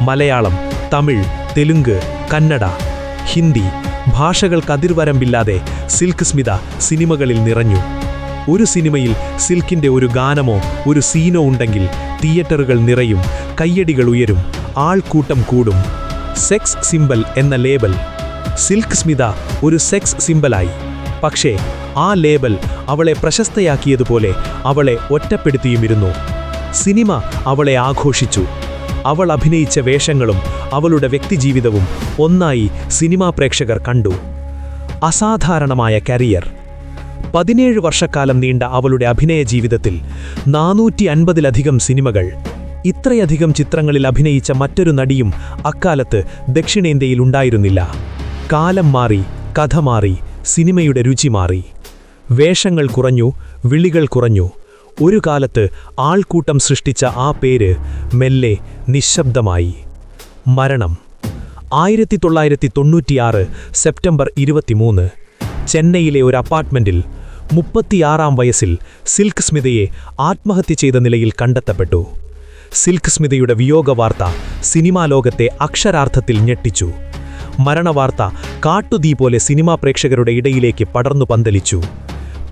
Malayalam, Tamil, Telugu, Kannada, Hindi ഭാഷകൾക്ക് അതിർവരമ്പില്ലാതെ silk Smitha സിനിമകളിൽ നിറഞ്ഞു. ഒരു സിനിമയിൽ സിൽക്കിന്റെ ഒരു ഗാനമോ ഒരു സീനോ ഉണ്ടെങ്കിൽ തിയേറ്ററുകൾ നിറയും, കയ്യടികൾ ഉയരും, ആൾക്കൂട്ടം കൂടും. സെക്സ് സിംബൽ എന്ന ലേബൽ. സിൽക്ക് സ്മിത ഒരു സെക്സ് സിംബലായി. പക്ഷേ ആ ലേബൽ അവളെ പ്രശസ്തയാക്കിയതുപോലെ അവളെ ഒറ്റപ്പെടുത്തിയുമിരുന്നു. സിനിമ അവളെ ആഘോഷിച്ചു. അവൾ അഭിനയിച്ച വേഷങ്ങളും അവളുടെ വ്യക്തിജീവിതവും ഒന്നായി സിനിമാ പ്രേക്ഷകർ കണ്ടു. അസാധാരണമായ കരിയർ. 17 വർഷക്കാലം നീണ്ട അവളുടെ അഭിനയ ജീവിതത്തിൽ 450-ലധികം സിനിമകൾ. ഇത്രയധികം ചിത്രങ്ങളിൽ അഭിനയിച്ച മറ്റൊരു നടിയും അക്കാലത്ത് ദക്ഷിണേന്ത്യയിൽ ഉണ്ടായിരുന്നില്ല. കാലം മാറി, കഥ മാറി, സിനിമയുടെ രുചി മാറി. വേഷങ്ങൾ കുറഞ്ഞു, വിളികൾ കുറഞ്ഞു. ഒരു കാലത്ത് ആൾക്കൂട്ടം സൃഷ്ടിച്ച ആ പേര് മെല്ലെ നിശബ്ദമായി. മരണം. 1996 സെപ്റ്റംബർ 23 ചെന്നൈയിലെ ഒരു അപ്പാർട്ട്മെന്റിൽ 36-ാം വയസ്സിൽ സിൽക്ക് സ്മിതയെ ആത്മഹത്യ ചെയ്ത നിലയിൽ കണ്ടെത്തപ്പെട്ടു. സിൽക്ക് സ്മിതയുടെ വിയോഗവാർത്ത സിനിമാ ലോകത്തെ അക്ഷരാർത്ഥത്തിൽ ഞെട്ടിച്ചു. മരണവാർത്ത കാട്ടുതീ പോലെ സിനിമാ പ്രേക്ഷകരുടെ ഇടയിലേക്ക് പടർന്നു പന്തലിച്ചു.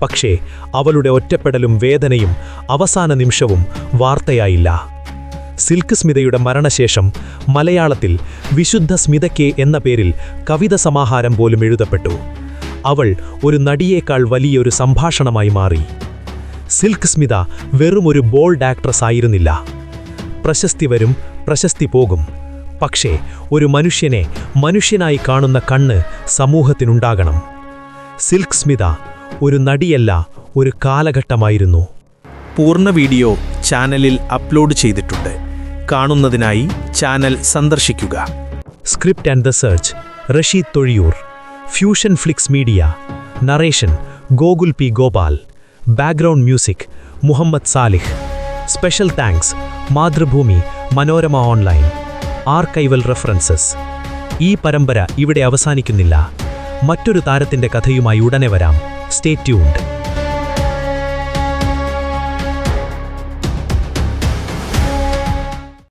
പക്ഷേ അവളുടെ ഒറ്റപ്പെടലും വേദനയും അവസാന നിമിഷവും വാർത്തയായില്ല. സിൽക്ക് സ്മിതയുടെ മരണശേഷം മലയാളത്തിൽ വിശുദ്ധ സ്മിതയ്ക്ക് എന്ന പേരിൽ കവിത സമാഹാരം പോലും എഴുതപ്പെട്ടു. അവൾ ഒരു നടിയേക്കാൾ വലിയൊരു സംഭാഷണമായി മാറി. സിൽക്ക് സ്മിത വെറുമൊരു ബോൾഡ് ആക്ട്രസ് ആയിരുന്നില്ല. പ്രശസ്തി വരും, പ്രശസ്തി പോകും. പക്ഷേ ഒരു മനുഷ്യനെ മനുഷ്യനായി കാണുന്ന കണ്ണ് സമൂഹത്തിനുണ്ടാകണം. സിൽക്ക് സ്മിത ഒരു നടിയല്ല, ഒരു കാലഘട്ടമായിരുന്നു. പൂർണ്ണ വീഡിയോ ചാനലിൽ അപ്ലോഡ് ചെയ്തിട്ടുണ്ട്. കാണുന്നതിനായി ചാനൽ സന്ദർശിക്കുക. Script and the search Rasheed Thozhiyur. Fusion Flix Media. Narration Gokul P Gopal. Background music Muhammad Salih. Special thanks Mathrubhumi, Manorama online. Archival references. ഈ പരമ്പര ഇവിടെ അവസാനിക്കുന്നില്ല. മറ്റൊരു താരത്തിന്റെ കഥയുമായി ഉടനെ വരാം. Stay tuned.